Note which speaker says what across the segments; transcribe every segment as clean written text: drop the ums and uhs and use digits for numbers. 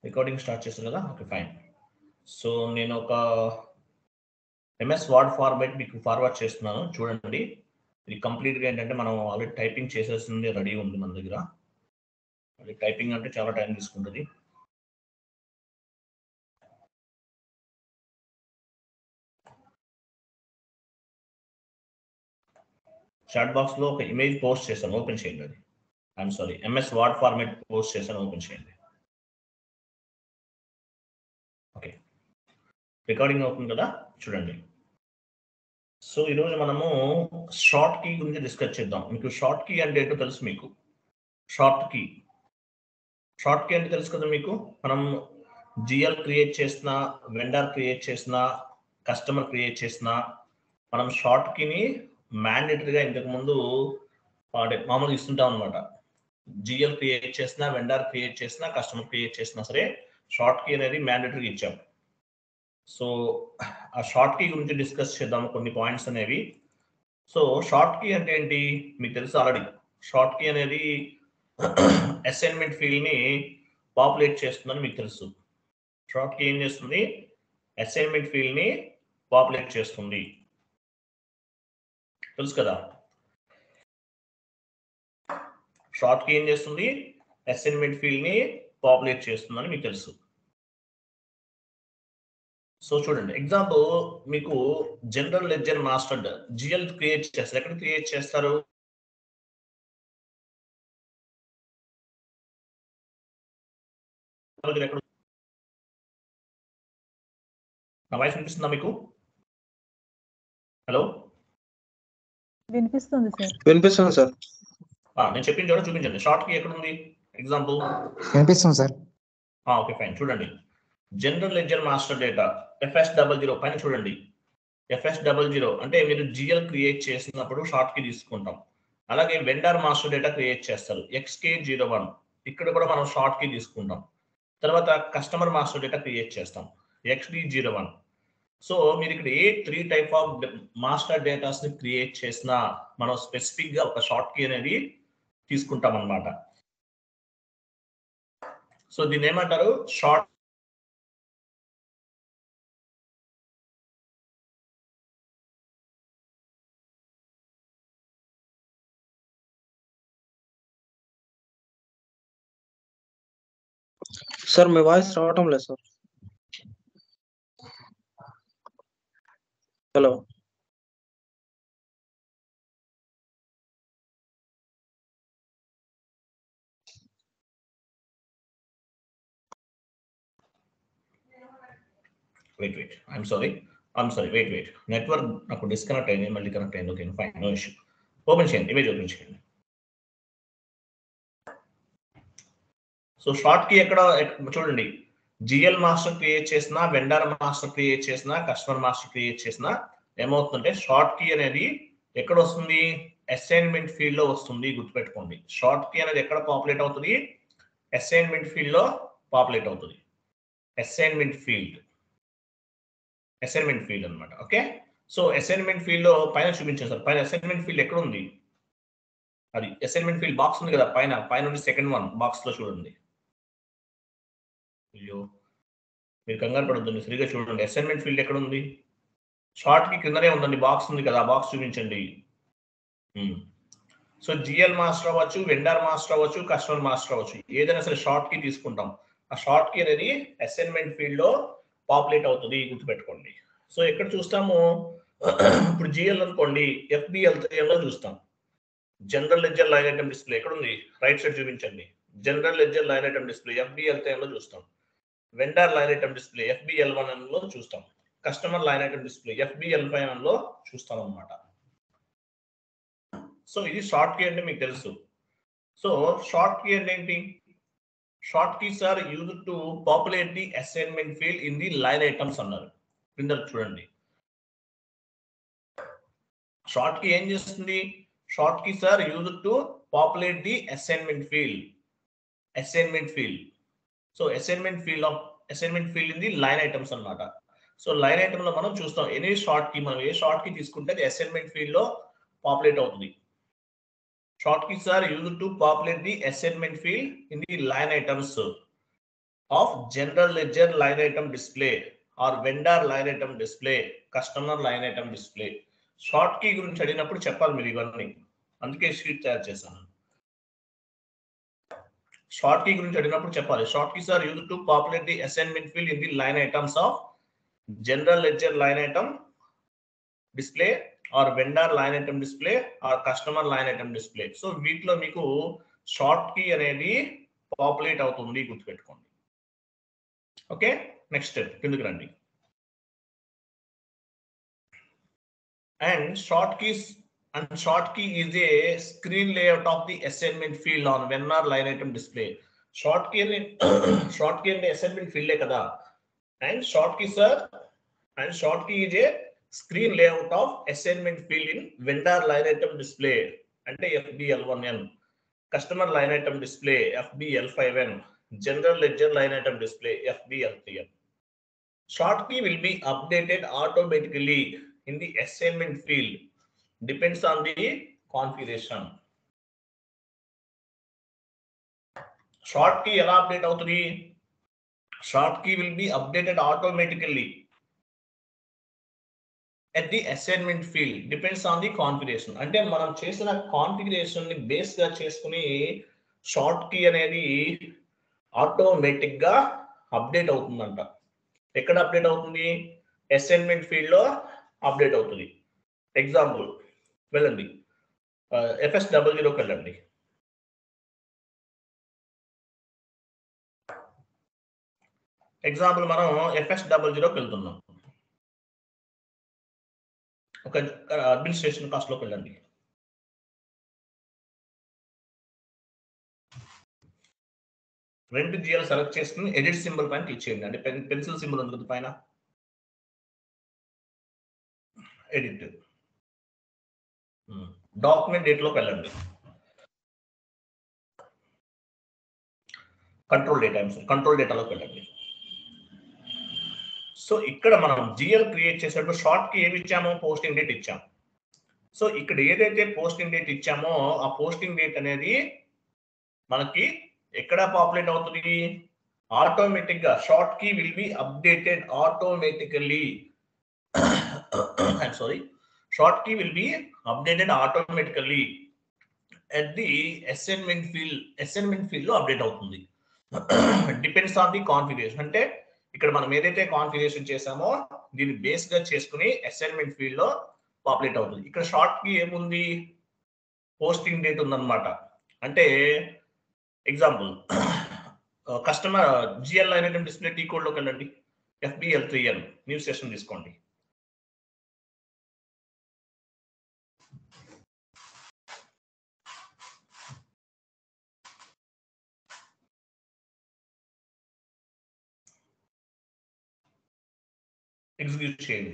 Speaker 1: Recording start చేశాను కదా, okay fine. So నేను ఒక ఎంఎస్ వర్డ్ ఫార్మాట్ మీకు ఫార్వర్డ్ చేస్తున్నాను, చూడండి. ఇది కంప్లీట్గా ఏంటంటే మనం ఆల్రెడీ టైపింగ్ చేసేసింది రెడీ ఉంది మన దగ్గర. అది టైపింగ్ అంటే చాలా టైం తీసుకుంటుంది. చాట్ బాక్స్లో ఒక ఇమేజ్ పోస్ట్ చేశాను, ఓపెన్ చేయండి. అది I'm sorry, MS word format post చేశాను, ఓపెన్ చేయండి. ఓకే, రికార్డింగ్ అవుతుంది కదా, చూడండి. సో ఈరోజు మనము షార్ట్ కీ గురించి డిస్కస్ చేద్దాం. మీకు షార్ట్ కీ అంటే ఏంటో తెలుసు మీకు. షార్ట్ కీ అంటే తెలుసు కదా మీకు. మనం జిఎల్ క్రియేట్ చేసిన, వెండర్ క్రియేట్ చేసిన, కస్టమర్ క్రియేట్ చేసిన, మనం షార్ట్ కీని మ్యాండేటరీగా ఇంతకుముందు మామూలుగా ఇస్తుంటాం అనమాట. జిఎల్ క్రియేట్ చేసిన, వెండర్ క్రియేట్ చేసిన, కస్టమర్ క్రియేట్ చేసినా సరే షార్ట్ కీ అనేది మ్యాండేటరీగా ఇచ్చాం. సో ఆ షార్ట్ కీ గురించి డిస్కస్ చేద్దాము, కొన్ని పాయింట్స్ అనేవి. సో షార్ట్ కీ అంటే ఏంటి మీకు తెలుసు ఆల్రెడీ. షార్ట్ కీ అనేది అసైన్మెంట్ ఫీల్డ్ని పాపులేట్ చేస్తుందని మీకు తెలుసు. షార్ట్ కీ ఏం చేస్తుంది? అసైన్మెంట్ ఫీల్డ్ని పాపులేట్ చేస్తుంది, తెలుసు కదా. షార్ట్ కీ ఏం చేస్తుంది? అసైన్మెంట్ ఫీల్డ్ని పాపులేట్ చేస్తుందని మీకు తెలుసు. సో చూడండి, ఎగ్జాంపుల్ మీకు general ledger master GL create చేస్తారు. ఎక్కడ క్రియేట్ చేస్తారు? నా వాయిస్ వినిపిస్తుందా మీకు? హలో,
Speaker 2: వినిపిస్తుంది సార్.
Speaker 3: వినిపిస్తుంది సార్.
Speaker 1: నేను చెప్పింది చూడ, చూపించండి. షార్ట్ కీ ఎక్కడ ఉంది? ఎగ్జాంపుల్
Speaker 3: వినిపిస్తుంది సార్.
Speaker 1: ఓకే ఫైన్, చూడండి. General ledger master data FS00 పైన చూడండి. FS00 అంటే మీరు జిఎల్ క్రియేట్ చేసినప్పుడు షార్ట్ కీ తీసుకుంటాం. అలాగే వెండర్ మాస్టర్ డేటా క్రియేట్ చేస్తారు, XK01. ఇక్కడ కూడా మనం షార్ట్ కీ తీసుకుంటాం. తర్వాత కస్టమర్ మాస్టర్ డేటా క్రియేట్ చేస్తాం, XD01. సో మీరు ఇక్కడ ఏ 3 టైప్ ఆఫ్ మాస్టర్ డేటాస్ ని క్రియేట్ చేసినా మనం స్పెసిఫిక్ గా ఒక షార్ట్ కీ అనేది తీసుకుంటాం అన్నమాట. సో దీన్ని ఏమంటారు? షార్ట్.
Speaker 3: సార్ మీ వాయిస్ రావటం లేదు sir. Hello,
Speaker 1: wait I'm sorry, wait. Network నాకు డిస్కనెక్ట్ అయింది, మళ్ళీ కనెక్ట్ అయింది. Okay fine, no issue. Open చేయండి, ఇమేజ్ ఓపెన్ చేయండి. సో షార్ట్ కీ ఎక్కడ చూడండి. జిఎల్ మాస్టర్ క్రియేట్ చేసిన, వెండర్ మాస్టర్ క్రియేట్ చేసిన, కస్టమర్ మాస్టర్ క్రియేట్ చేసిన ఏమవుతుందంటే షార్ట్ కీ అనేది ఎక్కడ వస్తుంది? అసైన్మెంట్ ఫీల్డ్ లో వస్తుంది, గుర్తుపెట్టుకోండి. షార్ట్ కీ అనేది ఎక్కడ పాపులేట్ అవుతుంది? అసైన్మెంట్ ఫీల్డ్ లో పాపులేట్ అవుతుంది. అసైన్మెంట్ ఫీల్డ్ అన్నమాట. ఓకే, సో అసైన్మెంట్ ఫీల్డ్ లో పైన చూపించాను సార్. పైన అసైన్మెంట్ ఫీల్డ్ ఎక్కడ ఉంది? అది అసైన్మెంట్ ఫీల్డ్ బాక్స్ ఉంది కదా, పైన ఉంది సెకండ్ వన్ బాక్స్ లో చూడండి. అయ్యో, మీరు కంగారు పడొద్దండి, సరిగా చూడండి. అసైన్మెంట్ ఫీల్డ్ ఎక్కడ ఉంది? షార్ట్ కి కిందనే ఉందండి, బాక్స్ ఉంది కదా, బాక్స్ చూపించండి. సో జిఎల్ మాస్టర్ అవ్వచ్చు, వెండర్ మాస్టర్ అవ్వచ్చు, కస్టమర్ మాస్టర్ అవ్వచ్చు, ఏదైనా సరే షార్ట్ కీ తీసుకుంటాం. ఆ షార్ట్ కీ అనేది అసైన్మెంట్ ఫీల్డ్ లో పాపులేట్ అవుతుంది, గుర్తుపెట్టుకోండి. సో ఎక్కడ చూస్తాము? ఇప్పుడు జిఎల్ అనుకోండి, FBL3 లో చూస్తాం. General ledger line item display ఎక్కడ ఉంది? రైట్ సైడ్ చూపించండి. General ledger line item display FBL3 లో చూస్తాం. Vendor line item display FBL1 లో చూస్తాం. Customer line item display FBL5 లో చూస్తాం అన్నమాట. సో ఇది షార్ట్ కీ అంటే మీకు తెలుసు. సో షార్ట్ కీ అంటే ఏంటి? Short keys are used to populate the assignment field in the line items అన్నారు. కింద చూడండి, షార్ట్ కీ ఏం చేస్తుంది? Short keys are used to populate the assignment field. So assignment field in the line items అన్నమాట. So line item లో మనం చూస్తాం any short key, మనం ఏ షార్ట్ కీ తీసుకుంటే అది అసైన్మెంట్ ఫీల్డ్ లో పాపులేట్ అవుతుంది. Short keys are used to populate the assignment field in the line items. Of general ledger line item display or vendor line item display, customer line item display. Short key గురించి అడిగినప్పుడు చెప్పాలి మీరు ఇవన్నీ, అందుకే sheet తయారు చేశాను. Short key గురించి అడిగినప్పుడు చెప్పాలి. Short keys are used to populate the assignment field in the line items of general ledger line item display or vendor line item display or customer line item display. So వీటిలో మీకు short key అనేది populate అవుతుంది, గుర్తుపెట్టుకోండి. Okay, next step కిందకి రండి. And short key is a screen layout of the assignment field on vendor line item display. Short key అంటే assignment field కదా. And short keys is a screen layout of assignment field in vendor line item display అంటే FBL1N, customer line item display FBL5N, general ledger line item display FBL3N. Short key will be updated automatically in the assignment field, depends on the configuration. Short key ఎలా update అవుతుంది? Short key will be updated automatically at the assignment field, depends on the configuration. అంటే మనం చేసిన configuration ని base గా చేసుకుని short key అనేది automatic గా అప్డేట్ అవుతుందంట. ఎక్కడ అప్డేట్ అవుతుంది? అసైన్మెంట్ ఫీల్డ్ లో అప్డేట్ అవుతుంది. ఎగ్జాంపుల్ వెళ్ళండి, FS00కి వెళ్ళండి. ఎగ్జాంపుల్ మనం FS00కి వెళ్తున్నాం. ఒక అడ్మినిస్ట్రేషన్ కాస్ట్ లోకి వెళ్ళండి. రెంట్ జిఎల్ సెలెక్ట్ చేసుకుని ఎడిట్ సింబల్ పైన క్లిక్ చేయండి. అంటే పెన్సిల్ సింబల్ ఉంది కదా పైన, ఎడిట్. డాక్యుమెంట్ డేట్ లోకి వెళ్ళండి. కంట్రోల్ డేటాలోకి వెళ్ళండి. సో ఇక్కడ మనం జిఎల్ క్రియేట్ చేసేటప్పుడు షార్ట్ కి ఏమి ఇచ్చామో పోస్టింగ్ డేట్ ఇచ్చాం. సో ఇక్కడ ఏదైతే పోస్టింగ్ డేట్ ఇచ్చామో ఆ పోస్టింగ్ డేట్ అనేది మనకి ఎక్కడ పాపులేట్ అవుతుంది? ఆటోమేటిక్ గా short key will be updated automatically. I'm sorry, short key will be updated automatically at the assignment field లో అప్డేట్ అవుతుంది. Depends on the configuration. అంటే ఇక్కడ మనం ఏదైతే కాన్ఫిగరేషన్ చేసామో దీన్ని బేస్ గా చేసుకుని అసైన్మెంట్ ఫీల్డ్ లో పాపులేట్ అవుతుంది. ఇక్కడ షార్ట్ కి ఏముంది? పోస్టింగ్ డేట్ ఉందన్నమాట. అంటే example customer GL line item display T code లోకి వెళ్ళండి. FBL3N న్యూ సెషన్ తీసుకోండి. ఎగ్జిక్యూట్ చేయండి.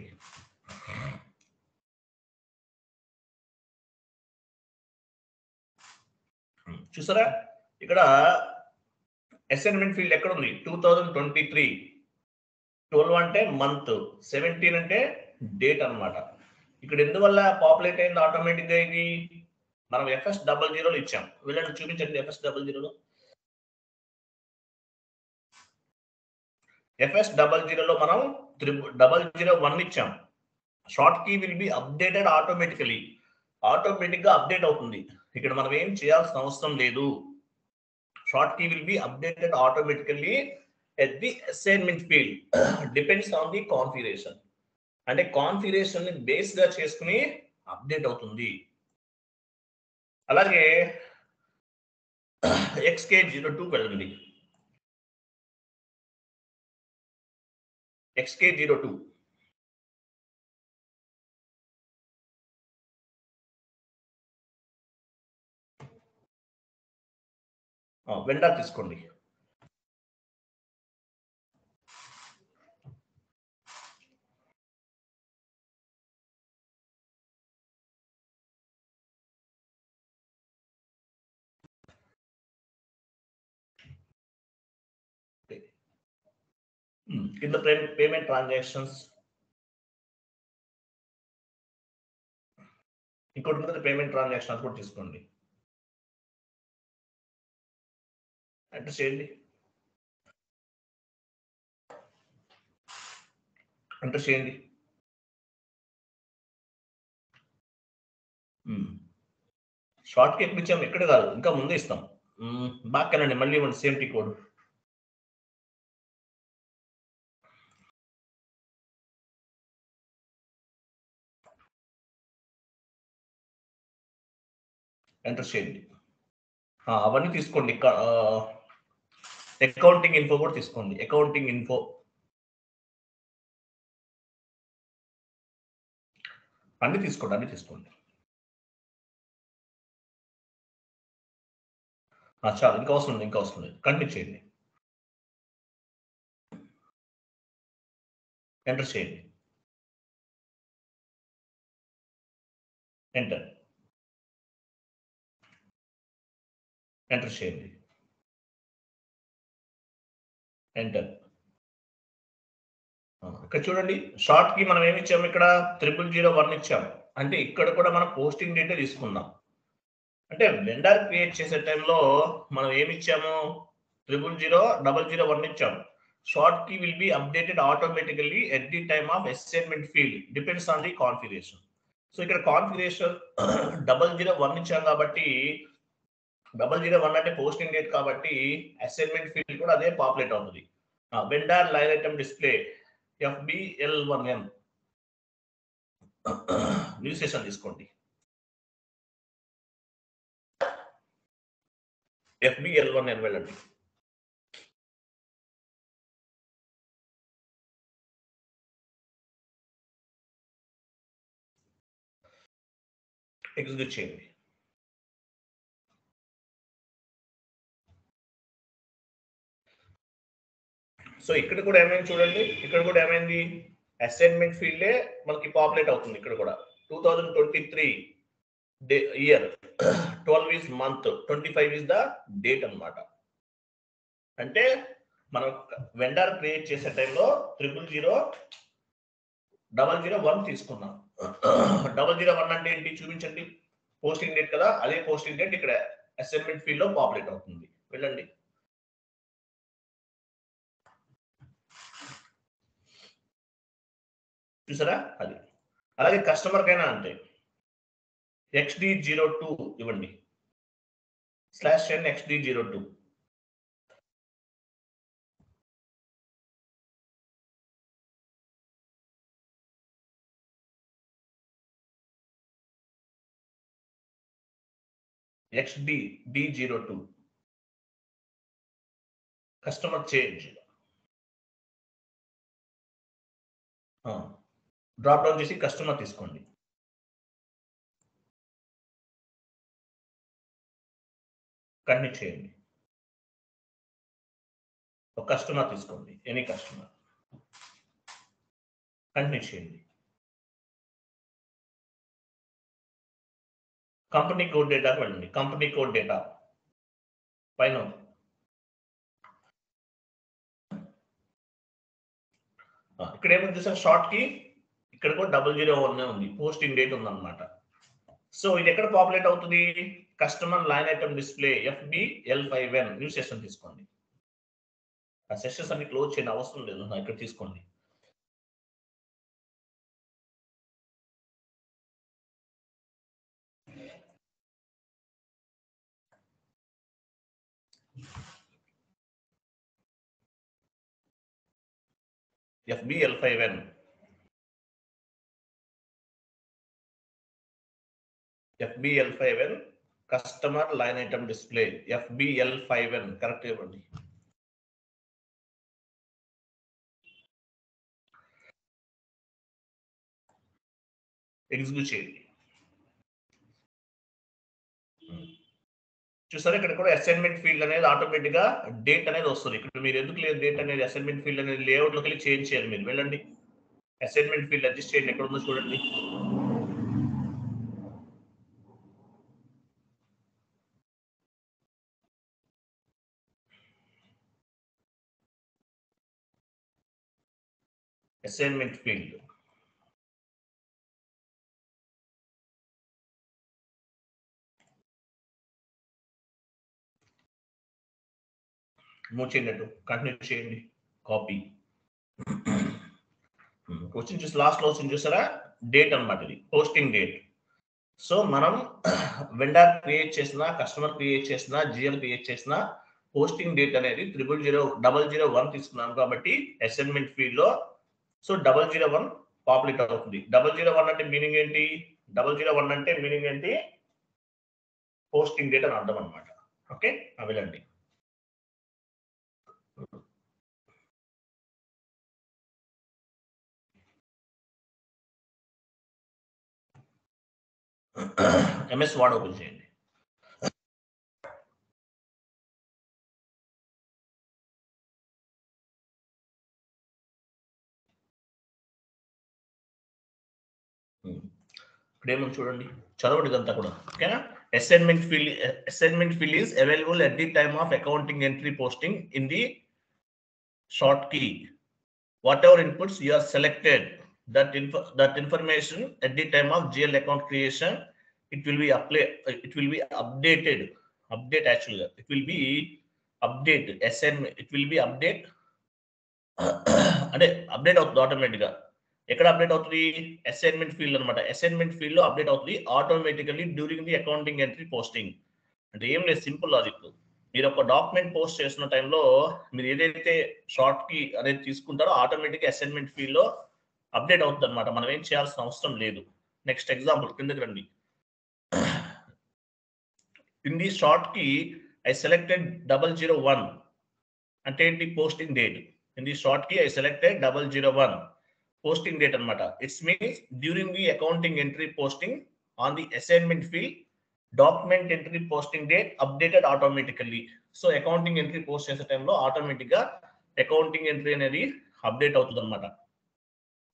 Speaker 1: చూసారా ఇక్కడ అసైన్మెంట్ ఫీల్డ్ ఎక్కడ ఉంది? 2023. 12 అంటే మంత్, 17 అంటే డేట్ అన్నమాట. ఇక్కడ ఎందువల్ల పాపులేట్ అయింది ఆటోమేటిక్ గా? ఇది మనం FS00లో ఇచ్చాం. వెళ్ళండి చూపించండి. FS00లో FS00లో మనం 001 ఇచ్చాం. Short key will be updated automatically. Automatic గా అప్డేట్ అవుతుంది. ఇక్కడ మనం ఏం చేయాల్సిన అవసరం లేదు. Short key will be updated automatically at the assignment field, depends on the configuration. అంటే కాన్ఫిగరేషన్ ని బేస్ గా చేసుకుని అప్డేట్ అవుతుంది. అలాగే XK02 వెళ్ళండి. XK02 వెండర్ తీసుకోండి. కింద పేమెంట్ ట్రాన్సాక్షన్స్ ఇంకోటి ఉంటుంది, పేమెంట్ ట్రాన్సాక్షన్స్ కూడా తీసుకోండి. ఎంటర్ చేయండి. ఎంటర్ చేయండి. షార్ట్ కి ఎప్పుడు ఇచ్చాము? ఇక్కడ కాదు, ఇంకా ముందే ఇస్తాం. బాక్కనండి, మళ్ళీ ఇవ్వండి సేమ్ టీ కోడ్. ఎంటర్ చేయండి. అవన్నీ తీసుకోండి. అకౌంటింగ్ ఇన్ఫో కూడా తీసుకోండి. అకౌంటింగ్ ఇన్ఫో అన్ని తీసుకోండి. చాలు, ఇంకా అవసరం లేదు. కంటిన్యూ చేయండి. ఎంటర్ చేయండి. ఎంటర్ చేయండి. ఎంటర్. ఇక్కడ చూడండి, షార్ట్ కి మనం ఏమి ఇచ్చాము? ఇక్కడ 0001 ఇచ్చాము. అంటే ఇక్కడ కూడా మనం పోస్టింగ్ డేటే తీసుకున్నాం. అంటే వెండర్ క్రియేట్ చేసే టైంలో మనం ఏమి ఇచ్చాము? 0001 ఇచ్చాము. Short key will be updated automatically at the time of assignment field, depends on the configuration. So ఇక్కడ కాన్ఫిగరేషన్ 001 ఇచ్చాం కాబట్టి 001 అంటే పోస్టింగ్ డేట్ కాబట్టి అసైన్మెంట్ ఫీల్డ్ కూడా అదే పాపులేట్ అవుతుంది. Vendor line item display FBL1N new session తీసుకోండి. FBL1N వెళ్ళండి. ఎగ్జిక్యూట్ చేయండి. సో ఇక్కడ కూడా ఏమైంది చూడండి, ఇక్కడ కూడా ఏమైంది? అసైన్మెంట్ ఫీల్డే మనకి పాపులేట్ అవుతుంది. ఇక్కడ కూడా 2023 year, 12 is month, 25 is the date అన్నమాట. అంటే మనం వెండర్ క్రియేట్ చేసే టైంలో 0001 తీసుకున్నాం. 001 అంటే ఏంటి చూపించండి. పోస్టింగ్ డేట్ కదా, అదే పోస్టింగ్ డేట్ ఇక్కడ అసైన్మెంట్ ఫీల్డ్ లో పాపులేట్ అవుతుంది. వెళ్ళండి. చూసారా? అది అలాగే కస్టమర్ కైనా అంతే. XD02 ఇవ్వండి, /n XD02. XD02 customer change. Drop down చేసి కస్టమర్ తీసుకోండి. కంటిన్యూ చేయండి. ఒక కస్టమర్ తీసుకోండి, ఎనీ కస్టమర్. కంటిన్యూ చేయండి. కంపెనీ కోడ్ డేటా వెళ్ళండి. కంపెనీ కోడ్ డేటా పైన ఇక్కడ ఏముంది చూసారు? షార్ట్ కి ఇక్కడ కూడా 001 ఉంది, పోస్టింగ్ డేట్ ఉందన్నమాట. సో ఇది ఎక్కడ పాపులేట్ అవుతుంది? Customer line item display FBL5N new session తీసుకోండి. ఆ సెషన్స్ అన్ని క్లోజ్ చేయని అవసరం లేదు, ఇక్కడ తీసుకోండి. FBL5N customer line item display FBL5N correct ఇవ్వండి. ఎగ్జిక్యూట్ చేయండి. చూసారా? ఇక్కడ కూడా అసైన్మెంట్ ఫీల్డ్ అనేది ఆటోమేటిక్ గా డేట్ అనేది వస్తుంది. ఇక్కడ మీరు ఎందుకు లేదు డేట్ అనేది, అసైన్మెంట్ ఫీల్డ్ అనేది లేఅవుట్ లోకి వెళ్ళి చేంజ్ చేయాలి. మీరు వెళ్ళండి, అసైన్మెంట్ ఫీల్డ్ అడ్జస్ట్ చేయండి, ఎక్కడ ఉందో చూడండి. అసైన్మెంట్ ఫీల్డ్ మూవ్ చేయండి, కంటిన్యూ చేయండి. కాపీ క్వశ్చన్ చూసి లాస్ట్ లో వచ్చింది చూసారా, డేట్ అన్నమాట, ఇది పోస్టింగ్ డేట్. సో మనం వెండర్ క్రియేట్ చేసిన, కస్టమర్ క్రియేట్ చేసిన, జిఎల్ క్రియేట్ చేసిన పోస్టింగ్ డేట్ అనేది 00001 తీసుకున్నాం కాబట్టి అసైన్మెంట్ ఫీల్డ్ లో సో 001 పాపులేట్ అవుతుంది. 001 అంటే మీనింగ్ ఏంటి? 001 అంటే మీనింగ్ ఏంటి? పోస్టింగ్ డేట్ అని అర్థం అనమాట. ఓకే, వెళ్ళండి. ఎంఎస్ వర్డ్ ఓపెన్ చేయండి. ఇప్పుడేమో చూడండి, చదవండి ఇదంతా కూడా. ఓకేనా? Assignment field is available at the time of accounting entry posting in the short key. Whatever inputs you are selected, that information at the time of GL account creation, it will be updated. Actually, it will be updated. It will be update. అంటే update అవుతుంది ఆటోమేటిక్గా. ఎక్కడ update అవుతుంది? Assignment field అనమాట. Assignment field లో update అవుతుంది automatically during the accounting entry posting. అంటే ఏం లేదు, సింపుల్ లాజిక్. మీరు ఒక డాక్యుమెంట్ పోస్ట్ చేసిన టైంలో మీరు ఏదైతే షార్ట్ కీ అనేది తీసుకుంటారో ఆటోమేటిక్ అసైన్మెంట్ ఫీల్డ్ లో అప్డేట్ అవుతుంది అనమాట. మనం ఏం చేయాల్సిన అవసరం లేదు. నెక్స్ట్ ఎగ్జాంపుల్ కిందకి రండి. In the short key I selected 001 అంటే ఏంటి? Posting date. In the short key I selected 001 posting date అనమాట. It's means during the accounting entry posting on the assignment field document entry posting date updated automatically. So accounting entry post చేసే టైంలో automatic గా accounting entry అనేది update అవుతుంది అనమాట.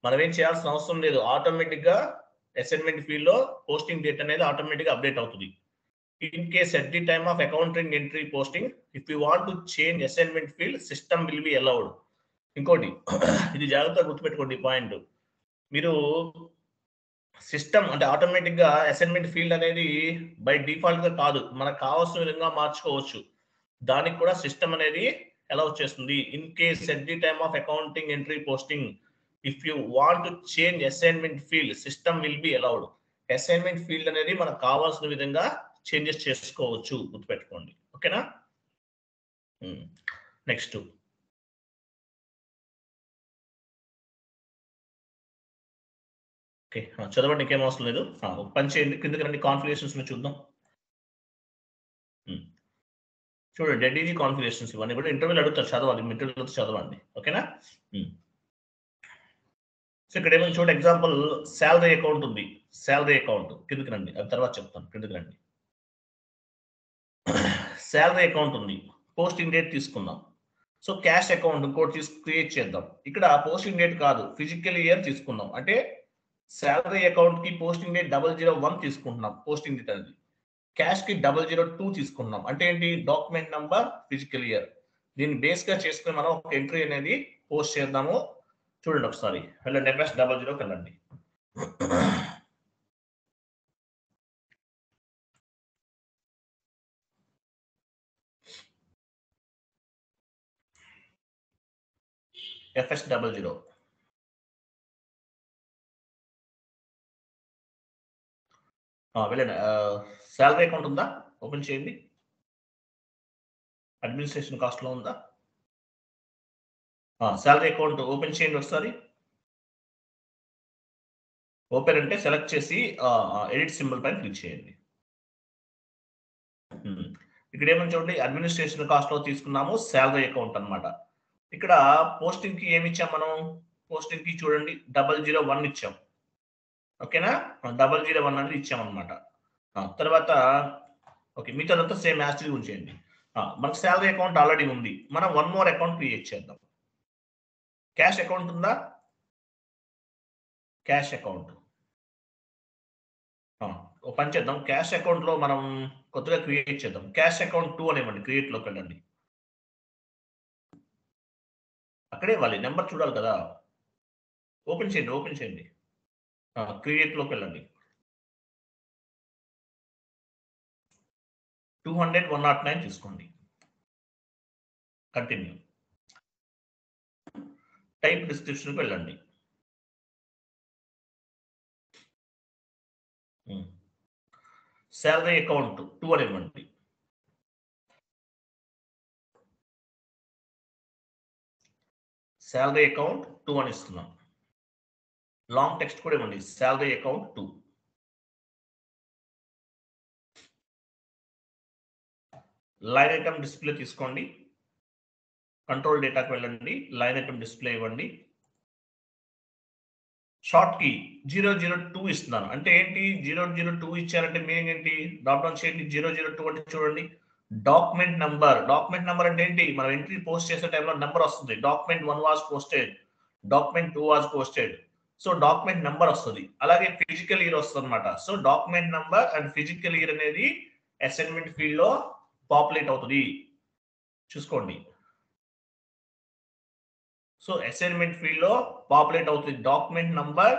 Speaker 1: మనం ఏం చేయాల్సిన అవసరం లేదు. ఆటోమేటిక్ గా అసైన్మెంట్ ఫీల్డ్ లో పోస్టింగ్ డేట్ అనేది ఆటోమేటిక్ గా అప్డేట్ అవుతుంది. In case at the time of accounting entry posting if you want to change assignment field system will be allowed. ఇంకోటి ఇది జాగ్రత్తగా గుర్తుపెట్టుకోండి పాయింట్. మీరు సిస్టమ్ అంటే ఆటోమేటిక్ గా అసైన్మెంట్ ఫీల్డ్ అనేది బై డిఫాల్ట్ గా కాదు, మనకు కావాల్సిన విధంగా మార్చుకోవచ్చు. దానికి కూడా సిస్టమ్ అనేది అలౌ చేస్తుంది. In case at the time of accounting entry posting if you want to change assignment field system will be allowed. Assignment field అనేది మనకు కావాల్సిన విధంగా చేంజెస్ చేసుకోవచ్చు, గుర్తుపెట్టుకోండి. ఓకేనా? నెక్స్ట్ ఓకే, చదవండి, ఇంకేం అవసరం లేదు. పని చేయండి, కిందకి రండి. కాన్ఫిగరేషన్స్ చూద్దాం. చూడండి, డెడ్ఈజీ కాన్ఫిగరేషన్స్ ఇవన్నీ కూడా ఇంటర్వ్యూలు అడుగుతారు, చదవాలి. ఇంటర్వ్యూలో చదవండి. ఓకేనా? సో ఇక్కడ ఏమైనా చూడండి, ఎగ్జాంపుల్ శాలరీ అకౌంట్ ఉంది. శాలరీ అకౌంట్ కిందకి రండి, అది తర్వాత చెప్తాను. కిందకి రండి. శాలరీ అకౌంట్ ఉంది, పోస్టింగ్ డేట్ తీసుకుందాం. సో క్యాష్ అకౌంట్ ఇంకోటి క్రియేట్ చేద్దాం. ఇక్కడ పోస్టింగ్ డేట్ కాదు, ఫిజికల్ ఇయర్ తీసుకుందాం. అంటే శాలరీ అకౌంట్ కి పోస్టింగ్ డేట్ 001 తీసుకుంటున్నాం, పోస్టింగ్ డేట్ అనేది. క్యాష్ కి 002 తీసుకున్నాం. అంటే ఏంటి? Document number, physical year. దీన్ని బేస్ గా చేసుకుని మనం ఒక ఎంట్రీ అనేది పోస్ట్ చేద్దాము. చూడండి ఒకసారి, వెళ్ళండి. FS00 వెళ్ళండి. FS00 వెళ్ళండి. శాలరీ అకౌంట్ ఉందా? ఓపెన్ చేయండి. అడ్మినిస్ట్రేషన్ కాస్ట్ లో ఉందా? శాలరీ అకౌంట్ ఓపెన్ చేయండి ఒకసారి. ఓపెన్ అంటే సెలెక్ట్ చేసి ఎడిట్ సింబల్ పైన క్లిక్ చేయండి. ఇక్కడ ఏమని చూడండి, అడ్మినిస్ట్రేషన్ కాస్ట్ లో తీసుకున్నాము శాలరీ అకౌంట్ అన్నమాట. ఇక్కడ పోస్టింగ్ కి ఏమి ఇచ్చాం మనం? పోస్టింగ్ కి చూడండి 001 ఇచ్చాం. ఓకేనా? 001 అనేది ఇచ్చాం అనమాట. తర్వాత ఓకే, మిగతాదంతా సేమ్ యాజ్ ఉంచేయండి. మనకు శాలరీ అకౌంట్ ఆల్రెడీ ఉంది, మనం వన్ మోర్ అకౌంట్ క్రియేట్ చేద్దాం. క్యాష్ అకౌంట్ ఉందా? క్యాష్ అకౌంట్ పని చేద్దాం. క్యాష్ అకౌంట్ లో మనం కొత్తగా క్రియేట్ చేద్దాం. Cash account 2 అనేవ్వండి. క్రియేట్ లోకి వెళ్ళండి. అక్కడే ఇవ్వాలి, నెంబర్ చూడాలి కదా. ఓపెన్ చేయండి, ఓపెన్ చేయండి. క్రియేట్ లోకి వెళ్ళండి. 200 109 తీసుకోండి. కంటిన్యూ. టైప్ డిస్క్రిప్షన్కి వెళ్ళండి. శాలరీ అకౌంట్ 2 అని ఇవ్వండి. శాలరీ అకౌంట్ 2 అని ఇస్తున్నాం. లాంగ్ టెక్స్ట్ కూడా ఇవ్వండి. Salary account 2. Line item display తీసుకోండి. కంట్రోల్ డేటాకి వెళ్ళండి. లైన్ ఐటమ్ డిస్ప్లే ఇవ్వండి. షార్ట్ కీ 002 ఇస్తున్నాను. అంటే ఏంటి 002 ఇచ్చారంటే మీనింగ్ ఏంటి? డ్రాప్ డౌన్ చేయండి. 002 అంటే చూడండి డాక్యుమెంట్ నంబర్. డాక్యుమెంట్ నంబర్ అంటే ఏంటి? మనం ఎంట్రీ పోస్ట్ చేసే టైంలో నెంబర్ వస్తుంది. Document 1 was posted, document 2 was posted. So document number వస్తుంది. అలాగే ఫిజికల్ ఇయర్ వస్తుంది అనమాట. So document number and physical year అనేది అసైన్మెంట్ ఫీల్డ్ లో పాపులేట్ అవుతుంది. చూసుకోండి. సో అసైన్మెంట్ ఫీల్డ్ లో పాపులేట్ అవుతుంది. Document number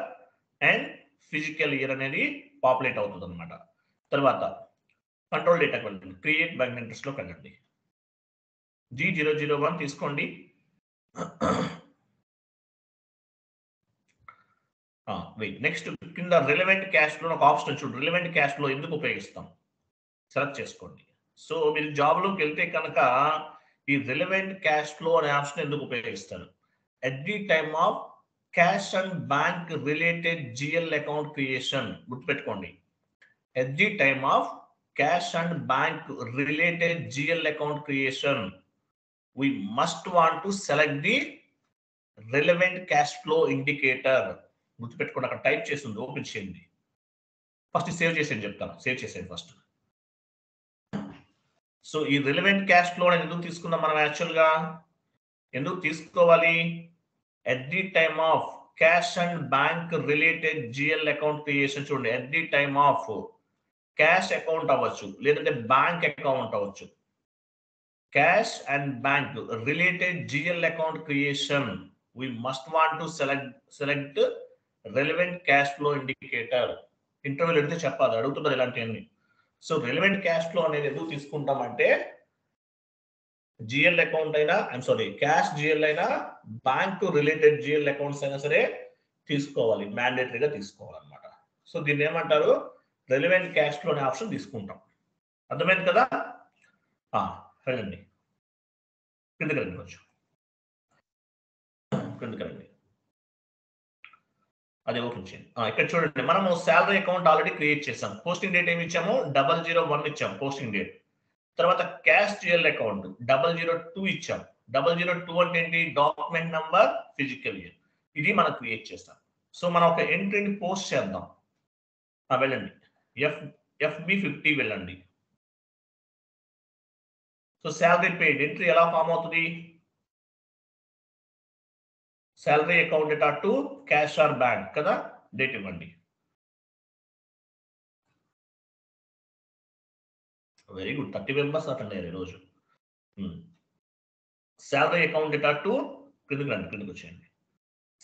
Speaker 1: and physical year అనేది పాపులేట్ అవుతుంది అనమాట. తర్వాత కంట్రోల్ డేటాకి వెళ్ళండి. క్రియేట్ బ్యాంక్ ఇంట్రెస్ట్ లోకి వెళ్ళండి. G001 తీసుకోండి. వెయిట్, నెక్స్ట్ కింద రిలవెంట్ క్యాష్ ఫ్లో ఒక ఆప్షన్ చూడు. రిలవెంట్ క్యాష్ ఫ్లో ఎందుకు ఉపయోగిస్తాం సెలెక్ట్ చేసుకోండి. సో మీరు జాబ్ లోకి వెళ్తే కనుక ఈ రిలవెంట్ క్యాష్ ఫ్లో అనే ఆప్షన్ ఎందుకు ఉపయోగిస్తారు? At the time of cash and bank related GL account creation. గుర్తుపెట్టుకోండి. ఎట్ ది టైమ్ ఆఫ్ cash and bank related GL account creation, we must want to select the relevant cash flow indicator. గుర్తుపెట్టుకోండి. అక్కడ type చేసింది open చేయండి. First save చేసేది చెప్తాను. Save చేసేది ఫస్ట్. సో ఈ రిలవెంట్ క్యాష్ ఫ్లో అనేది ఎందుకు తీసుకుందాం మనం? యాక్చువల్గా ఎందుకు తీసుకోవాలి? At the time of cash and bank related GL account creation. చూడండి, at the time of cash account అవ్వచ్చు, లేదంటే బ్యాంక్ అకౌంట్ అవ్వచ్చు. Cash and bank related GL account creation, we must want to select relevant cash flow indicator. ఇంటర్వ్యూలు అడిగితే చెప్పాలి, అడుగుతున్నారు ఇలాంటివన్నీ. So relevant cash flow అనేది ఎందుకు తీసుకుంటామంటే జిఎల్ అకౌంట్ అయినా, క్యాష్ జిఎల్ అయినా, బ్యాంక్ రిలేటెడ్ జిఎల్ అకౌంట్స్ అయినా సరే తీసుకోవాలి, మ్యాండేటరీగా తీసుకోవాలన్నమాట. సో దీన్ని ఏమంటారు? రిలవెంట్ క్యాష్ ఫ్లో అనే ఆప్షన్ తీసుకుంటాం. అర్థమైంది కదా? వెళ్ళండి, కిందకి రండి, కొంచెం కిందకి రండి. అదే ఓపెన్ చేయండి. ఇక్కడ చూడండి, మనము శాలరీ అకౌంట్ ఆల్రెడీ క్రియేట్ చేసాం. పోస్టింగ్ డేట్ ఏమి ఇచ్చాము? 001 ఇచ్చాం పోస్టింగ్ డేట్. తర్వాత క్యాష్ జిఎల్ అకౌంట్ 002 ఇచ్చాం. 002 అంటే ఏంటి? Document number, physical year. ఇది మనం క్రియేట్ చేస్తాం. సో మనం ఒక ఎంట్రీని పోస్ట్ చేద్దాం. వెళ్ళండి, FB50 వెళ్ళండి. సో శాలరీ పెయిడ్ ఎంట్రీ ఎలా ఫామ్ అవుతుంది? Salary account data to cash or bank కదా. డేట్ ఇవ్వండి. వెరీ గుడ్, 30 మెంబర్స్ అటెండ్ అయ్యారు ఈరోజు. శాలరీ అకౌంట్ డేటా టు కిందకి రండి, కిందకి వచ్చేయండి.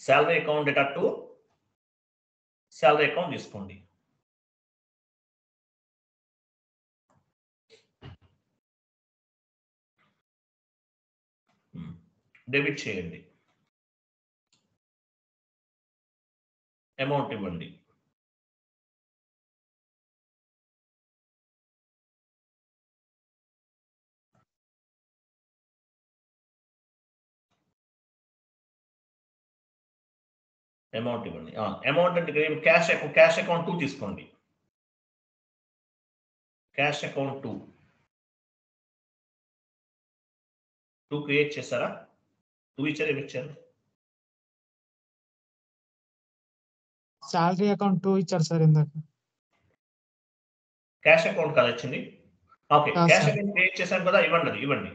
Speaker 1: Salary account data to salary account తీసుకోండి. డెబిట్ చేయండి. అమౌంట్ ఇవ్వండి. అమౌంట్ ఇవ్వండి. అమౌంట్ అంటే క్యాష్ అకౌంట్ 2 తీసుకోండి. క్యాష్ అకౌంట్ 2 క్రియేట్ చేశారా? 2 ఇచ్చారు, ఏమి ఇచ్చారు?
Speaker 3: శాలరీ అకౌంట్ 2 ఇచ్చారు సార్ ఇందాక.
Speaker 1: క్యాష్ అకౌంట్ కాదు వచ్చింది. ఓకే, క్యాష్ అకౌంట్ క్రియేట్ చేశాను కదా, ఇవ్వండి, అది ఇవ్వండి.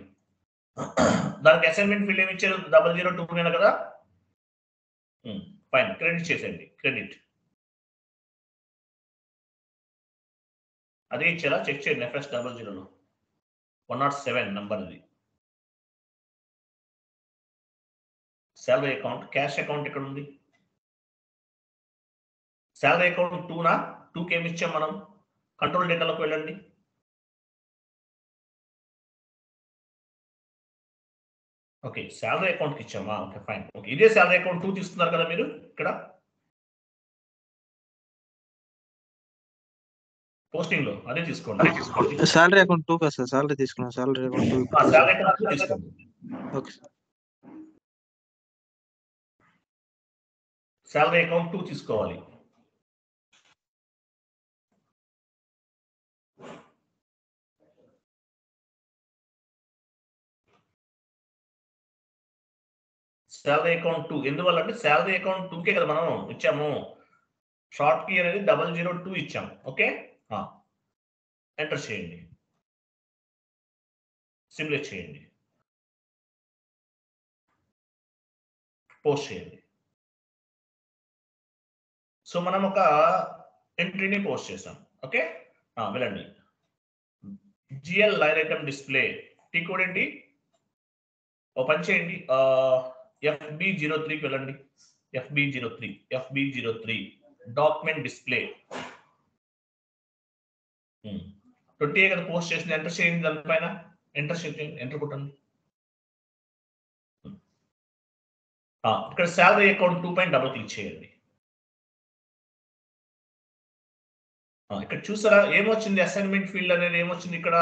Speaker 1: దానికి అసైన్మెంట్ ఫీల్డ్ ఏమి ఇచ్చారు? 002 కదా. ఫైన్, క్రెడిట్ చేసేయండి. క్రెడిట్ అదే ఇచ్చారా? చెక్ చేయండి. FS 00లో 107 నంబర్ ఇది. శాలరీ అకౌంట్, క్యాష్ అకౌంట్ ఎక్కడ ఉంది? శాలరీ అకౌంట్ 2నా? 2కి ఏమి ఇచ్చాం మనం? కంట్రోల్ డేటాలోకి వెళ్ళండి. ఓకే, శాలరీ అకౌంట్కి ఇచ్చామా? Okay fine. ఓకే, ఇదే శాలరీ అకౌంట్ 2 తీసుకున్నారు కదా మీరు ఇక్కడ. పోస్టింగ్ లో అదే తీసుకోండి.
Speaker 3: శాలరీ అకౌంట్ 2 కదా సార్, శాలరీ తీసుకున్నాం. శాలరీ అకౌంట్ 2
Speaker 1: శాలరీ అకౌంట్ తీసుకోండి.
Speaker 3: Okay sir.
Speaker 1: శాలరీ అకౌంట్ 2 తీసుకోవాలి. శాలరీ అకౌంట్ 2 ఎందువల్ల అంటే శాలరీ అకౌంట్ 2కే కదా మనం ఇచ్చాము. షార్ట్ కీ అనేది 002 ఇచ్చాం. ఓకే, ఎంటర్ చేయండి, సిమ్యులేట్ చేయండి, పోస్ట్ చేయండి. సో మనం ఒక ఎంట్రీని పోస్ట్ చేసాం. ఓకే, వెళ్ళండి. GL line item display T code ఏంటి ఓపెన్ చేయండి. FB03కి వెళ్ళండి. FB03 డాక్యుమెంట్ డిస్ప్లే 20 కదా పోస్ట్ చేసింది. ఎంటర్ చేయండి, దానిపైన ఎంటర్ చేయండి, ఎంటర్ కొట్టండి. ఇక్కడ శాలరీ అకౌంట్ 2 పైన డబుల్ క్లిక్ చేయండి. ఇక్కడ చూసారా ఏమొచ్చింది? అసైన్మెంట్ ఫీల్డ్ అనేది ఏమొచ్చింది ఇక్కడ?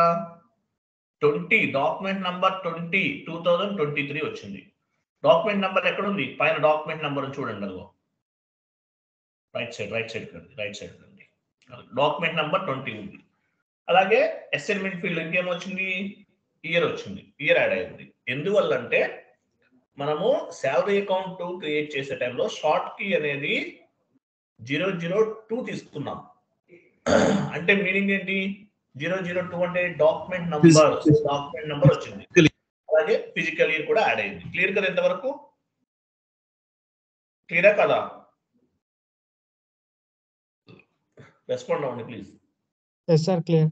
Speaker 1: 20 డాక్యుమెంట్ నంబర్ 20 2023 వచ్చింది. డాక్యుమెంట్ నంబర్ ఎక్కడ ఉంది? పైన డాక్యుమెంట్ నంబర్ చూడండి, అదిగో రైట్ సైడ్ రండి. డాక్యుమెంట్ నంబర్ 20 ఉంది. అలాగే అసైన్మెంట్ ఫీల్డ్ ఇంకేమొచ్చింది? ఇయర్ వచ్చింది, ఇయర్ యాడ్ అయింది. ఎందువల్ల అంటే మనము శాలరీ అకౌంట్ క్రియేట్ చేసే టైంలో షార్ట్ కీ అనేది 002 తీసుకున్నాం. అంటే మీనింగ్ ఏంటి? 002 అంటే డాక్యుమెంట్ నంబర్ వచ్చింది. అలాగే ఫిజికల్ ఇయర్ కూడా యాడ్ అయింది. క్లియర్ కదా? ఎంతవరకు క్లియరా కదా? రెస్పాండ్ అవ్వండి ప్లీజ్.
Speaker 3: క్లియర్.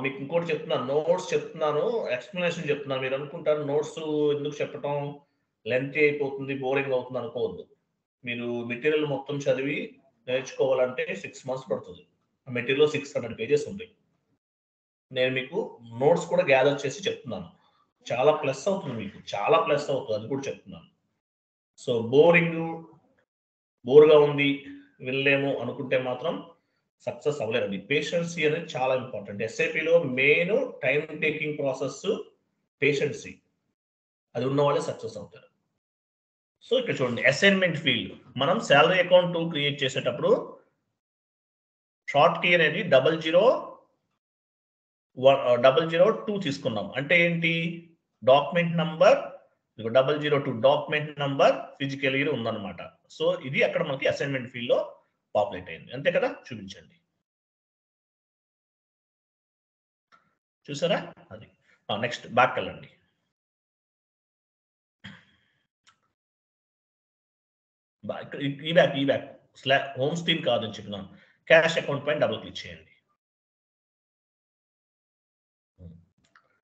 Speaker 1: మీకు ఇంకోటి చెప్తున్నాను, నోట్స్ చెప్తున్నాను, ఎక్స్ప్లెనేషన్ చెప్తున్నాను. మీరు అనుకుంటారు నోట్స్ ఎందుకు చెప్పటం, లెంత్ అయిపోతుంది, బోరింగ్ అవుతుంది అనుకోవద్దు. మీరు మెటీరియల్ మొత్తం చదివి నేర్చుకోవాలంటే 6 months పడుతుంది. ఆ మెటీరియల్ 600 pages ఉంటాయి. నేను మీకు నోట్స్ కూడా గ్యాదర్ చేసి చెప్తున్నాను. చాలా ప్లస్ అవుతుంది, మీకు చాలా ప్లస్ అవుతుంది, అది కూడా చెప్తున్నాను. సో బోర్గా ఉంది, వెళ్ళలేము అనుకుంటే మాత్రం సక్సెస్ అవ్వలేరండి. పేషెన్సీ అనేది చాలా ఇంపార్టెంట్. ఎస్ఐపిలో main time taking process patience, అది ఉన్న వాళ్ళే సక్సెస్ అవుతారు. సో ఇక్కడ చూడండి, అసైన్మెంట్ ఫీల్డ్ మనం శాలరీ అకౌంట్ 2 క్రియేట్ చేసేటప్పుడు షార్ట్ కీ అనేది 002 తీసుకున్నాం. అంటే ఏంటి? Document number 002 document number physical year ఉందన్నమాట. సో ఇది అక్కడ మనకి అసైన్మెంట్ ఫీల్డ్ లో పాపులేట్ అయింది. అంతే కదా? చూపించండి, చూసారా? అది నెక్స్ట్ బ్యాక్ వెళ్ళండి. ఈ బ్యాక్ హోమ్ స్క్రీన్ కాదని చెప్పినాను. క్యాష్ అకౌంట్ పైన డబుల్ క్లిక్ చేయండి.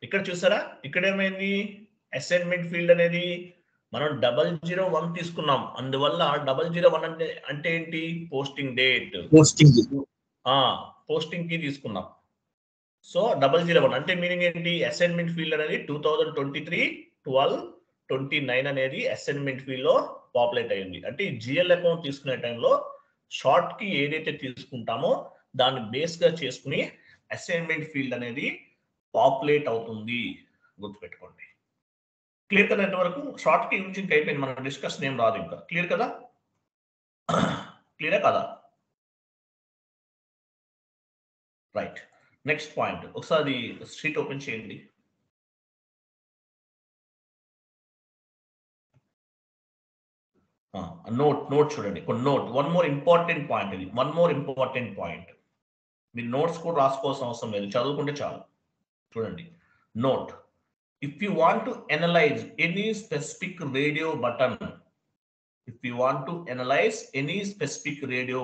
Speaker 1: ఇక్కడ చూసారా? ఇక్కడ ఏమైంది? అసైన్మెంట్ ఫీల్డ్ అనేది మనం 001 తీసుకున్నాం. అందువల్ల 001 అంటే ఏంటి? పోస్టింగ్ డేట్, పోస్టింగ్ కి తీసుకున్నాం. సో 001 అంటే మీనింగ్ ఏంటి? అసైన్మెంట్ ఫీల్డ్ అనేది 2023-12-29 అనేది అసైన్మెంట్ ఫీల్డ్ లో పాపులేట్ అయ్యింది. అంటే జిఎల్ అకౌంట్ తీసుకునే టైంలో షార్ట్ కి ఏదైతే తీసుకుంటామో దాన్ని బేస్ గా చేసుకుని అసైన్మెంట్ ఫీల్డ్ అనేది పాపులేట్ అవుతుంది, గుర్తుపెట్టుకోండి. క్లియర్ కదా? ఎంతవరకు షార్ట్ కి గురించి ఇంకా అయిపోయింది, మన డిస్కషన్ ఏం రాదు ఇంకా. క్లియర్ కదా? క్లియరా కదా? రైట్. నెక్స్ట్ పాయింట్, ఒకసారి షీట్ ఓపెన్ చేయండి. నోట్ చూడండి, వన్ మోర్ ఇంపార్టెంట్ పాయింట్. ఇది వన్ మోర్ ఇంపార్టెంట్ పాయింట్. మీరు నోట్స్ కూడా రాసుకోవాల్సిన అవసరం లేదు, చదువుకుంటే చాలు. చూడండి, note. If you want to analyze any specific radio